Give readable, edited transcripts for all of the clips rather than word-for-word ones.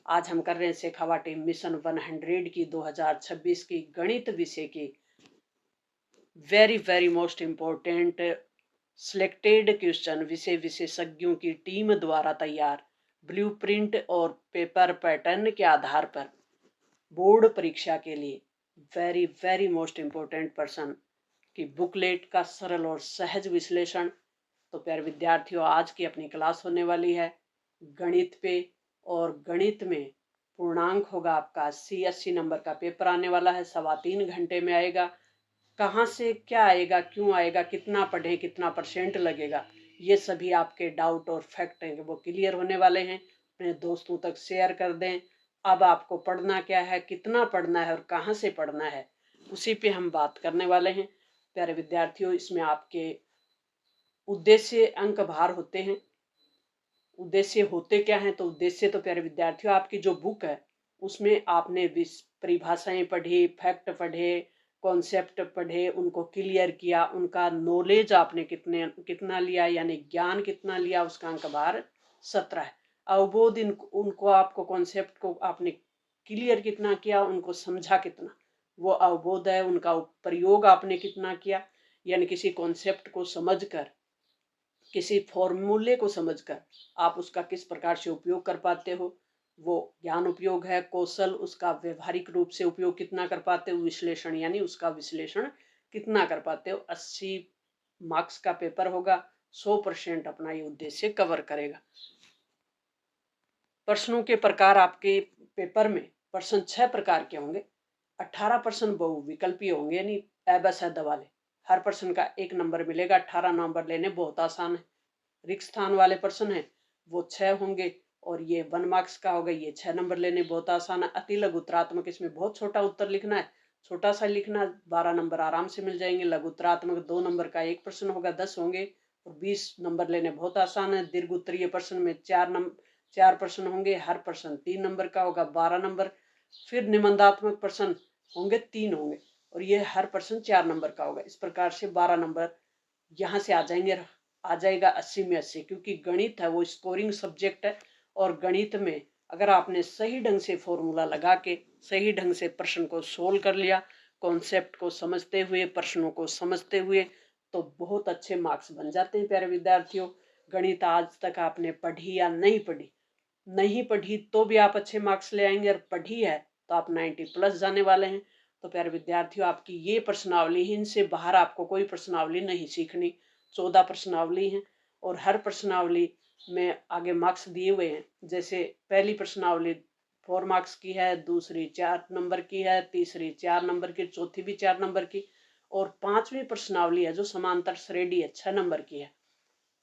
आज हम कर रहे हैं शेखावाटी मिशन 100 की 2026 की गणित विषय की very very most important selected question विषय विशेषज्ञों की टीम द्वारा तैयार ब्लूप्रिंट और पेपर पैटर्न के आधार पर बोर्ड परीक्षा के लिए very very most important person की बुकलेट का सरल और सहज विश्लेषण। तो प्यारे विद्यार्थियों, आज की अपनी क्लास होने वाली है गणित पे, और गणित में पूर्णांक होगा आपका 80 नंबर का पेपर आने वाला है, 3.25 घंटे में आएगा। कहाँ से क्या आएगा, क्यों आएगा, कितना पढ़ें, कितना परसेंट लगेगा, ये सभी आपके डाउट और फैक्ट हैं वो क्लियर होने वाले हैं। अपने दोस्तों तक शेयर कर दें। अब आपको पढ़ना क्या है, कितना पढ़ना है और कहाँ से पढ़ना है, उसी पे हम बात करने वाले हैं। प्यारे विद्यार्थियों, इसमें आपके उद्देश्य अंक भार होते हैं। उद्देश्य होते क्या हैं? तो उद्देश्य तो प्यारे विद्यार्थियों, आपकी जो बुक है उसमें आपने परिभाषाएं पढ़ी, फैक्ट पढ़े, कॉन्सेप्ट पढ़े, उनको क्लियर किया, उनका नॉलेज आपने कितना लिया, यानी ज्ञान कितना लिया, उसका अंक भार 17 है। अवबोध उनको आपको कॉन्सेप्ट को आपने क्लियर कितना किया, उनको समझा कितना, वो अवबोध है। उनका प्रयोग आपने कितना किया, यानी किसी कॉन्सेप्ट को समझकर, किसी फॉर्मूले को समझकर आप उसका किस प्रकार से उपयोग कर पाते हो, वो ज्ञान उपयोग है। कौशल, उसका व्यवहारिक रूप से उपयोग कितना कर पाते हो। विश्लेषण, यानी उसका विश्लेषण कितना कर पाते हो। 80 मार्क्स का पेपर होगा, 100% अपना ये उद्देश्य कवर करेगा। प्रश्नों के प्रकार आपके पेपर में प्रश्न 6 प्रकार के होंगे। 18 प्रश्न बहुविकल्पीय होंगे, यानी अ वाले। हर प्रश्न का 1 नंबर मिलेगा। 18 नंबर लेने बहुत आसान है। रिक्त स्थान वाले प्रश्न हैं वो 6 होंगे, और ये 1 मार्क्स का होगा, ये 6 नंबर लेने बहुत आसान है। अति लघु उत्तरात्मक, इसमें बहुत छोटा उत्तर लिखना है, छोटा सा लिखना, 12 नंबर आराम से मिल जाएंगे। लघु उत्तरात्मक 2 नंबर का 1 प्रश्न होगा, 10 होंगे, और 20 नंबर लेने बहुत आसान है। दीर्घ उत्तरीय प्रश्न में 4 प्रश्न होंगे, हर प्रश्न 3 नंबर का होगा, 12 नंबर। फिर निबंधात्मक प्रश्न होंगे, 3 होंगे, और ये हर प्रश्न 4 नंबर का होगा। इस प्रकार से 12 नंबर यहाँ से आ जाएगा 80 में 80, क्योंकि गणित है वो स्कोरिंग सब्जेक्ट है। और गणित में अगर आपने सही ढंग से फॉर्मूला लगा के सही ढंग से प्रश्न को सोल्व कर लिया, कॉन्सेप्ट को समझते हुए, प्रश्नों को समझते हुए, तो बहुत अच्छे मार्क्स बन जाते हैं। प्यारे विद्यार्थियों, गणित आज तक आपने पढ़ी या नहीं पढ़ी, नहीं पढ़ी तो भी आप अच्छे मार्क्स ले आएंगे, और पढ़ी है तो आप 90+ जाने वाले हैं। तो प्यारे विद्यार्थियों, आपकी ये प्रश्नावली है, इनसे बाहर आपको कोई प्रश्नावली नहीं सीखनी। 14 प्रश्नावली हैं, और हर प्रश्नावली में आगे मार्क्स दिए हुए हैं। जैसे पहली प्रश्नावली 4 मार्क्स की है, दूसरी 4 नंबर की है, तीसरी 4 नंबर की, चौथी भी 4 नंबर की, और 5वीं प्रश्नावली है जो समांतर श्रेणी है, 6 नंबर की है।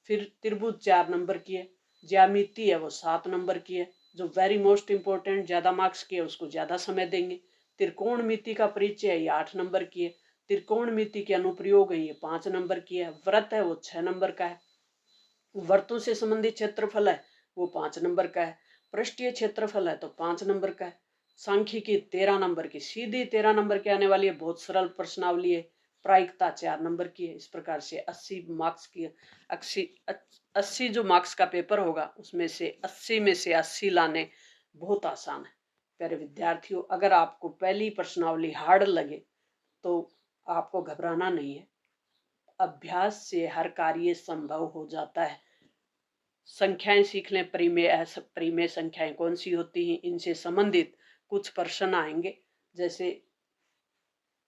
फिर त्रिभुज 4 नंबर की है, ज्यामिति है वो 7 नंबर की है, जो वेरी मोस्ट इंपॉर्टेंट, ज्यादा मार्क्स की है, उसको ज्यादा समय देंगे। त्रिकोणमिति का परिचय है, ये 8 नंबर की है। त्रिकोणमिति के अनुप्रयोग है, ये 5 नंबर की है। व्रत है वो 6 नंबर का है। वर्तों से संबंधित क्षेत्रफल है वो 5 नंबर का है। पृष्ठीय क्षेत्रफल है तो 5 नंबर का है। सांख्यिकी 13 नंबर की, सीधी 13 नंबर की आने वाली है, बहुत सरल प्रश्नावली है। प्रायिकता 4 नंबर की है। इस प्रकार से 80 मार्क्स की 80 जो मार्क्स का पेपर होगा, उसमें से 80 में से 80 लाने बहुत आसान है। प्यारे विद्यार्थियों, अगर आपको पहली प्रश्नावली हार्ड लगे तो आपको घबराना नहीं है। अभ्यास से हर कार्य संभव हो जाता है। संख्याएं सीख लें। परिमेय संख्याएं कौन सी होती हैं, इनसे संबंधित कुछ प्रश्न आएंगे। जैसे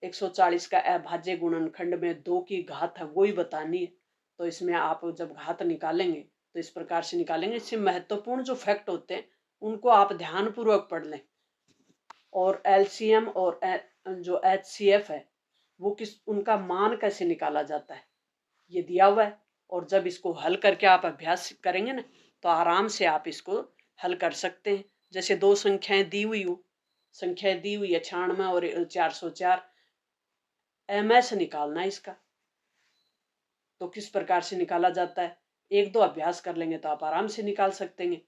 140 का अभाज्य गुणनखंड में 2 की घात है, वो ही बतानी है। तो इसमें आप जब घात निकालेंगे तो इस प्रकार से निकालेंगे। इससे महत्वपूर्ण जो फैक्ट होते हैं उनको आप ध्यानपूर्वक पढ़ लें। और एलसीएम और जो एचसीएफ है वो उनका मान कैसे निकाला जाता है, ये दिया हुआ है। और जब इसको हल करके आप अभ्यास करेंगे ना, तो आराम से आप इसको हल कर सकते हैं। जैसे 2 संख्याएं दी हुई हो, संख्याएं दी हुई है 96 और 404, एमएस निकालना है इसका। तो किस प्रकार से निकाला जाता है, 1-2 अभ्यास कर लेंगे तो आप आराम से निकाल सकते हैं।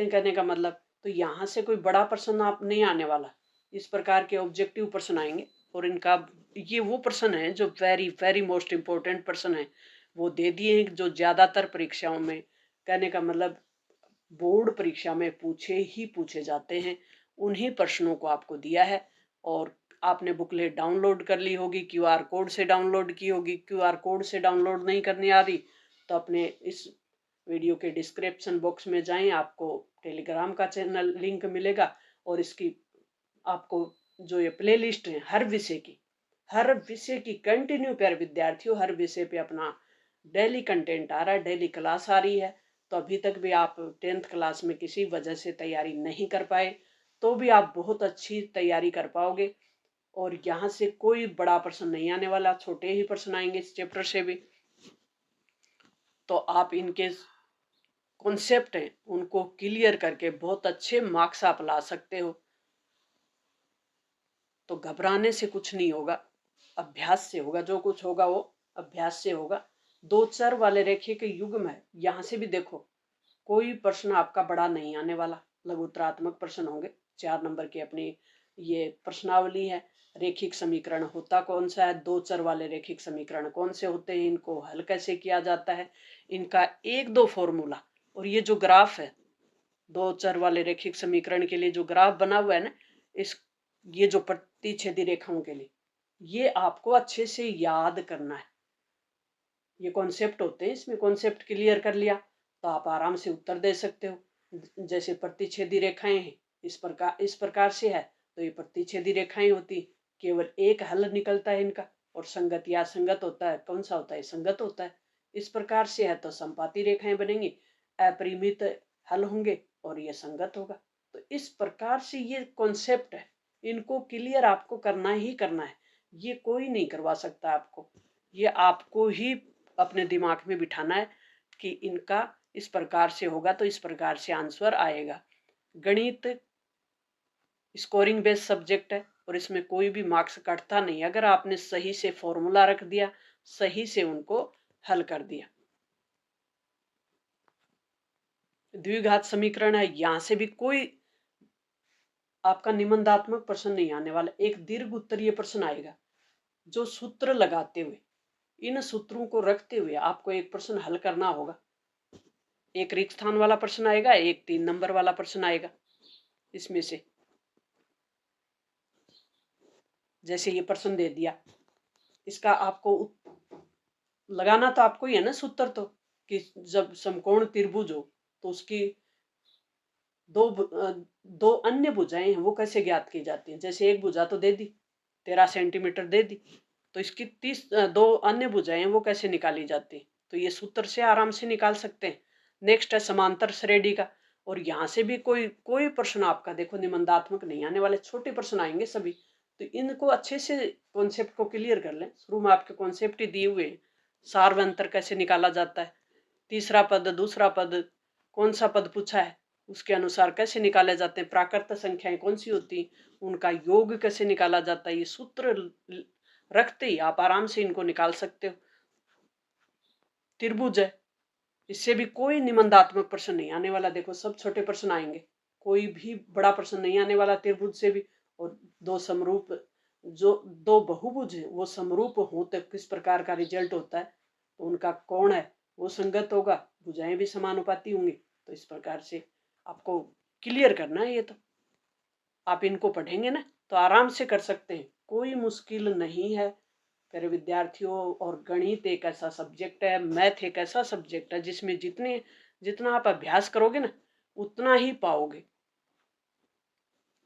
कहने का मतलब, तो यहाँ से कोई बड़ा प्रश्न आप नहीं आने वाला। इस प्रकार के ऑब्जेक्टिव प्रश्न आएंगे, और इनका ये वो प्रश्न है जो वेरी वेरी मोस्ट इम्पोर्टेंट प्रश्न है, वो दे दिए हैं जो ज्यादातर परीक्षाओं में, कहने का मतलब बोर्ड परीक्षा में पूछे जाते हैं, उन्हीं प्रश्नों को आपको दिया है। और आपने बुकलेट डाउनलोड कर ली होगी, क्यूआर कोड से डाउनलोड की होगी। क्यूआर कोड से डाउनलोड नहीं करनी आ रही तो अपने इस वीडियो के डिस्क्रिप्शन बॉक्स में जाएं, आपको टेलीग्राम का चैनल लिंक मिलेगा और इसकी आपको जो ये प्ले लिस्ट है हर विषय की कंटिन्यू प्यारे विद्यार्थियों, हर विषय पे अपना डेली कंटेंट आ रहा है, डेली क्लास आ रही है। तो अभी तक भी आप 10th क्लास में किसी वजह से तैयारी नहीं कर पाए तो भी आप बहुत अच्छी तैयारी कर पाओगे। और यहाँ से कोई बड़ा प्रश्न नहीं आने वाला, छोटे ही प्रश्न आएंगे इस चैप्टर से भी। तो आप इनके कॉन्सेप्ट हैं उनको क्लियर करके बहुत अच्छे मार्क्स आप ला सकते हो। तो घबराने से कुछ नहीं होगा, अभ्यास से होगा। जो कुछ होगा वो अभ्यास से होगा। दो चर वाले रेखीय युग्म है, यहाँ से भी देखो कोई प्रश्न आपका बड़ा नहीं आने वाला, लघुत्तरात्मक प्रश्न होंगे। 4 नंबर की अपनी ये प्रश्नावली है। रेखिक समीकरण होता कौन सा है, दो चर वाले रेखिक समीकरण कौन से होते हैं, इनको हल कैसे किया जाता है, इनका 1-2 फॉर्मूला। और ये जो ग्राफ है दो चर वाले रेखिक समीकरण के लिए जो ग्राफ बना हुआ है ना, इस ये जो प्रतिच्छेदी रेखाओं के लिए, ये आपको अच्छे से याद करना है। ये कॉन्सेप्ट होते हैं, इसमें कॉन्सेप्ट क्लियर कर लिया तो आप आराम से उत्तर दे सकते हो। जैसे प्रतिच्छेदी रेखाएं हैं, इस प्रकार से है तो ये प्रतिच्छेदी रेखाएं होती, केवल एक हल निकलता है इनका। और संगत या असंगत होता है, कौन सा होता है, संगत होता है। इस प्रकार से है तो संपाती रेखाएं बनेंगी, अपरिमित हल होंगे और ये संगत होगा। तो इस प्रकार से ये कॉन्सेप्ट है, इनको क्लियर आपको करना ही करना है। ये कोई नहीं करवा सकता आपको, ये आपको ही अपने दिमाग में बिठाना है कि इनका इस प्रकार से होगा तो इस प्रकार से आंसर आएगा। गणित स्कोरिंग बेस्ड सब्जेक्ट है और इसमें कोई भी मार्क्स कटता नहीं, अगर आपने सही से फॉर्मूला रख दिया, सही से उनको हल कर दिया। द्विघात समीकरण है, यहां से भी कोई आपका निबंधात्मक प्रश्न नहीं आने वाला। एक दीर्घ उत्तरीय प्रश्न आएगा जो सूत्र लगाते हुए, इन सूत्रों को रखते हुए आपको एक प्रश्न हल करना होगा। एक रिक्त स्थान वाला प्रश्न आएगा, एक 3 नंबर वाला प्रश्न आएगा। इसमें से जैसे ये प्रश्न दे दिया, इसका आपको लगाना तो आपको ही है ना सूत्र, तो कि जब समकोण त्रिभुज हो तो उसकी दो अन्य भुजाएं हैं वो कैसे ज्ञात की जाती हैं। जैसे एक भुजा तो दे दी 13 सेंटीमीटर दे दी, तो इसकी 2 अन्य भुजाएं वो कैसे निकाली जाती, तो ये सूत्र से आराम से निकाल सकते हैं। नेक्स्ट है समांतर श्रेणी का, और यहाँ से भी कोई प्रश्न आपका देखो निबंधात्मक नहीं आने वाले, छोटे प्रश्न आएंगे सभी। तो इनको अच्छे से कॉन्सेप्ट को क्लियर कर लें। शुरू में आपके कॉन्सेप्ट ही दिए हुए हैं, सार्वंतर कैसे निकाला जाता है, तीसरा पद दूसरा पद कौन सा पद पूछा है उसके अनुसार कैसे निकाले जाते हैं, प्राकृत संख्याएं कौन सी होती, उनका योग कैसे निकाला जाता है, ये सूत्र रखते ही आप आराम से इनको निकाल सकते हो। त्रिभुज है, इससे भी कोई निबंधात्मक प्रश्न नहीं आने वाला। देखो सब छोटे प्रश्न आएंगे, कोई भी बड़ा प्रश्न नहीं आने वाला त्रिभुज से भी। और दो समरूप, जो दो बहुभुज है वो समरूप हो तो किस प्रकार का रिजल्ट होता है, तो उनका कोण है वो संगत होगा, भुजाएं भी समानुपाती होंगी। तो इस प्रकार से आपको क्लियर करना है। ये तो आप इनको पढ़ेंगे ना तो आराम से कर सकते हैं, कोई मुश्किल नहीं है प्यारे विद्यार्थियों। और गणित एक ऐसा सब्जेक्ट है, मैथ एक ऐसा सब्जेक्ट है जिसमें जितना आप अभ्यास करोगे ना उतना ही पाओगे।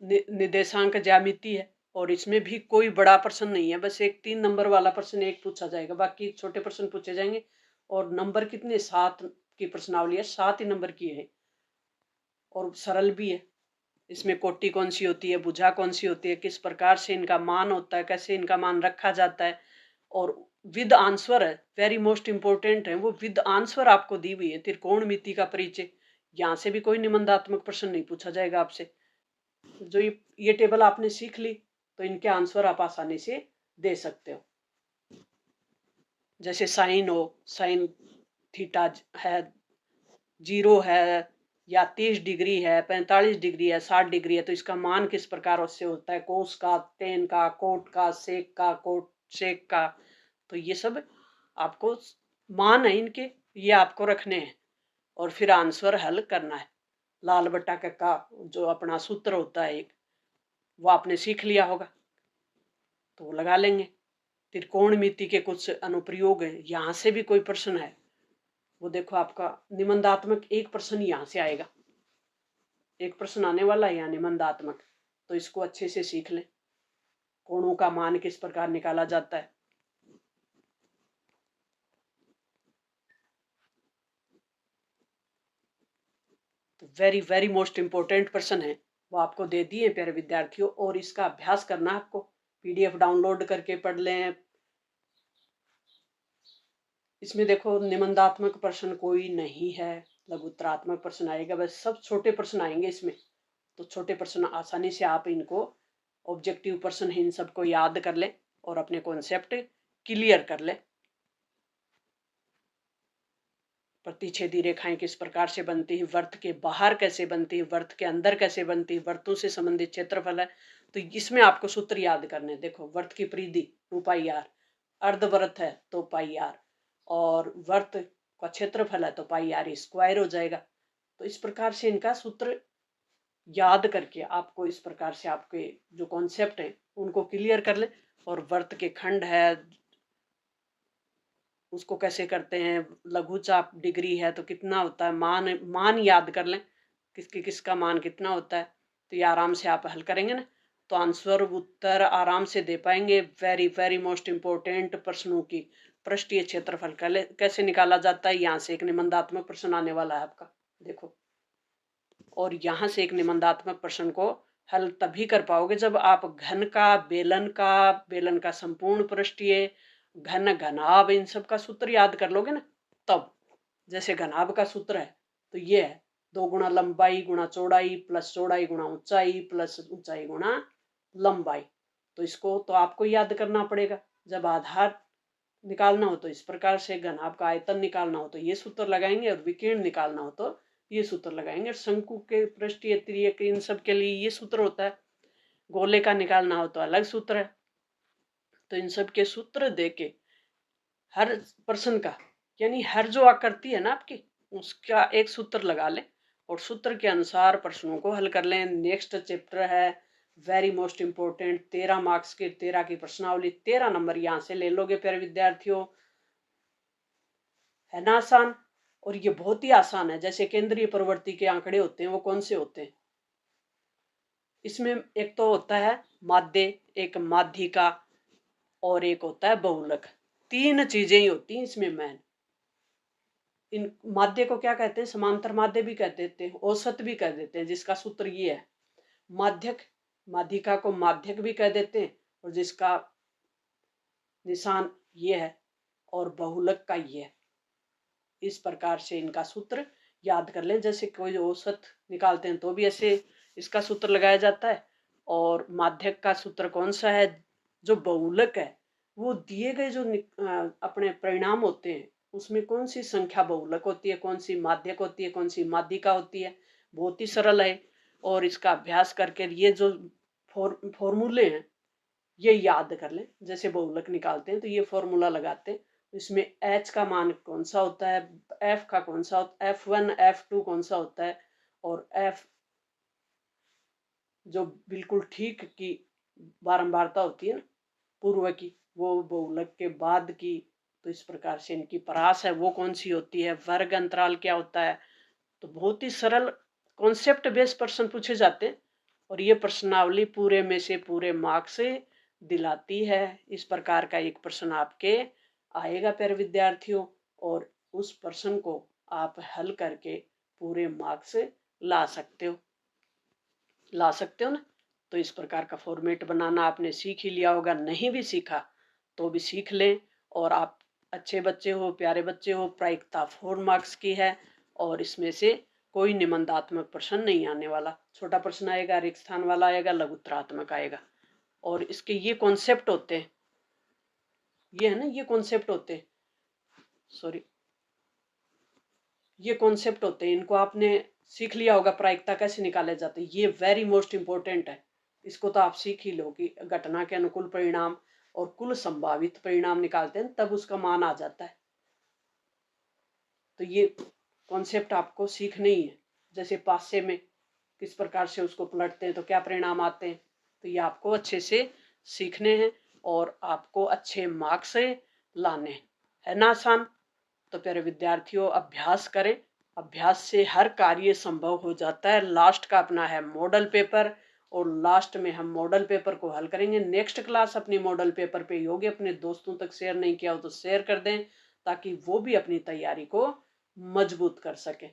निर्देशांक ज्यामिति है और इसमें भी कोई बड़ा प्रश्न नहीं है, बस एक 3 नंबर वाला प्रश्न एक पूछा जाएगा, बाकी छोटे प्रश्न पूछे जाएंगे। और नंबर कितने, 7 की प्रश्नावली है, 7 ही नंबर की है और सरल भी है। इसमें कोटि कौन सी होती है, भुजा कौन सी होती है, किस प्रकार से इनका मान होता है, कैसे इनका मान रखा जाता है, और विद आंसर है, वेरी मोस्ट इंपॉर्टेंट है वो विद आंसर आपको दी हुई है। त्रिकोणमिति का परिचय, यहाँ से भी कोई निबंधात्मक प्रश्न नहीं पूछा जाएगा आपसे। जो ये टेबल आपने सीख ली तो इनके आंसर आप आसानी से दे सकते हो। जैसे साइन हो, साइन थीटा है 0 है या 30 डिग्री है, 45 डिग्री है, 60 डिग्री है, तो इसका मान किस प्रकार से होता है, कोस का, टेन का, कोट का, सेक का, कोट सेक का। तो ये सब आपको मान है इनके, ये आपको रखने हैं और फिर आंसर हल करना है। लाल बट्टा का जो अपना सूत्र होता है एक, वो आपने सीख लिया होगा, तो वो लगा लेंगे। त्रिकोणमिति के कुछ अनुप्रयोग हैं, यहाँ से भी कोई प्रश्न है, वो देखो आपका निबंधात्मक एक प्रश्न यहाँ से आएगा, एक प्रश्न आने वाला है यहाँ निबंधात्मक, तो इसको अच्छे से सीख लें। कोणों का मान किस प्रकार निकाला जाता है, तो वेरी वेरी मोस्ट इंपोर्टेंट प्रश्न है, वो आपको दे दिए प्यारे विद्यार्थियों, और इसका अभ्यास करना है आपको, पीडीएफ डाउनलोड करके पढ़ लें। इसमें देखो निबंधात्मक प्रश्न कोई नहीं है, लघुत्तरात्मक प्रश्न आएगा, बस सब छोटे प्रश्न आएंगे इसमें, तो छोटे प्रश्न आसानी से आप इनको ऑब्जेक्टिव प्रश्न इन सबको याद कर लें और अपने कॉन्सेप्ट क्लियर कर लें। प्रतिच्छेदी रेखाएं किस प्रकार से बनती है, वर्त के बाहर कैसे बनती है, वर्त के अंदर कैसे बनती है, वर्तों से संबंधित क्षेत्रफल है, तो इसमें आपको सूत्र याद करने। देखो वर्त की परिधि 2πr, अर्धवर्त है तो πr, और वर्त का क्षेत्रफल है तो πr² हो जाएगा। तो इस प्रकार से इनका सूत्र याद करके आपको इस प्रकार से आपके जो कॉन्सेप्ट हैं उनको क्लियर कर ले। और वर्त के खंड है उसको कैसे करते हैं, लघु चाप डिग्री है तो कितना होता है, मान याद कर लें किसका मान कितना होता है, तो ये आराम से आप हल करेंगे ना, तो आंसर उत्तर आराम से दे पाएंगे। वेरी वेरी मोस्ट इंपोर्टेंट प्रश्नों की पृष्ठीय क्षेत्रफल कैसे निकाला जाता है, यहाँ से एक निबंधात्मक प्रश्न आने वाला है आपका, देखो। और यहाँ से एक निबंधात्मक प्रश्न को हल तभी कर पाओगे जब आप घन का, बेलन का संपूर्ण पृष्ठीय, घन, घनाभ, इन सब का सूत्र याद कर लोगे ना, तब। जैसे घनाभ का सूत्र है तो ये है 2 गुणा लंबाई गुणा चौड़ाई प्लस चौड़ाई गुणा ऊंचाई प्लस ऊंचाई गुणा लंबाई, तो इसको तो आपको याद करना पड़ेगा। जब आधार निकालना हो तो इस प्रकार से, घनाभ का आयतन निकालना हो तो ये सूत्र लगाएंगे, और विकीर्ण निकालना हो तो ये सूत्र लगाएंगे। शंकु के पृष्ठीय, तिर्यक, इन सब के लिए ये सूत्र होता है। गोले का निकालना हो तो अलग सूत्र है। तो इन सब के सूत्र देके हर प्रश्न का, यानी हर जो आकृति है ना आपकी, उसका एक सूत्र लगा लें और सूत्र के अनुसार प्रश्नों को हल कर लें। नेक्स्ट चैप्टर है वेरी मोस्ट इंपोर्टेंट, 13 मार्क्स के 13 की प्रश्नावली, 13 नंबर यहाँ से ले लोगे प्यारे विद्यार्थियों। है ना आसान, और ये बहुत ही आसान है। जैसे केंद्रीय प्रवृत्ति के आंकड़े होते हैं वो कौन से होते हैं, इसमें एक तो होता है माध्य, एक माध्यिका, और एक होता है बहुलक। 3 चीजें ही होती हैं इसमें मेन। इन माध्य को क्या कहते हैं, समांतर माध्य भी कह देते हैं, औसत भी कह देते हैं, जिसका सूत्र ये है। माध्यक, माध्यिका को माध्यक भी कह देते हैं, और जिसका निशान ये है, और बहुलक का ये है। इस प्रकार से इनका सूत्र याद कर लें। जैसे कोई औसत निकालते हैं तो भी ऐसे इसका सूत्र लगाया जाता है। और माध्यक का सूत्र कौन सा है, जो बहुलक है वो दिए गए जो अपने परिणाम होते हैं उसमें कौन सी संख्या बहुलक होती है, कौन सी माध्यक होती है, कौन सी माध्यिका होती है, बहुत ही सरल है। और इसका अभ्यास करके ये जो फॉर्मूले हैं ये याद कर लें। जैसे बहुलक निकालते हैं तो ये फॉर्मूला लगाते हैं, इसमें h का मान कौन सा होता है, f का कौन सा होता है, f1 f2 कौन सा होता है, और f जो बिल्कुल ठीक की बारंबारता होती है ना पूर्व की, वो बहुलक के बाद की। तो इस प्रकार से इनकी परास है वो कौन सी होती है, वर्ग अंतराल क्या होता है। तो बहुत ही सरल कॉन्सेप्ट बेस्ड प्रश्न पूछे जाते हैं, और ये प्रश्नावली पूरे में से पूरे मार्क्स दिलाती है। इस प्रकार का एक प्रश्न आपके आएगा प्यारे विद्यार्थियों, और उस प्रश्न को आप हल करके पूरे मार्क्स ला सकते हो, ना। तो इस प्रकार का फॉर्मेट बनाना आपने सीख ही लिया होगा, नहीं भी सीखा तो भी सीख लें। और आप अच्छे बच्चे हो, प्यारे बच्चे हो। प्रायिकता 4 मार्क्स की है, और इसमें से कोई निबंधात्मक प्रश्न नहीं आने वाला। छोटा प्रश्न आएगा, रिक्त स्थान वाला आएगा, लघुत्तरात्मक आएगा। और इसके ये कॉन्सेप्ट होते हैं, ये है ना, ये कॉन्सेप्ट होते हैं, सॉरी, ये कॉन्सेप्ट होते हैं, इनको आपने सीख लिया होगा। प्रायिकता कैसे निकाले जाते हैं, ये वेरी मोस्ट इंपोर्टेंट है। इसको तो आप सीख ही लो कि घटना के अनुकूल परिणाम और कुल संभावित परिणाम निकालते हैं तब उसका मान आ जाता है। तो ये कॉन्सेप्ट आपको सीखने ही है, जैसे पासे में किस प्रकार से उसको पलटते हैं तो क्या परिणाम आते हैं। तो ये आपको अच्छे से सीखने हैं और आपको अच्छे मार्क्स लाने हैं, है ना आसान। तो प्यारे विद्यार्थियों, अभ्यास करें। अभ्यास से हर कार्य संभव हो जाता है। लास्ट का अपना है मॉडल पेपर और लास्ट में हम मॉडल पेपर को हल करेंगे। नेक्स्ट क्लास अपनी मॉडल पेपर पे होगी। अपने दोस्तों तक शेयर नहीं किया हो तो शेयर कर दें ताकि वो भी अपनी तैयारी को मजबूत कर सके।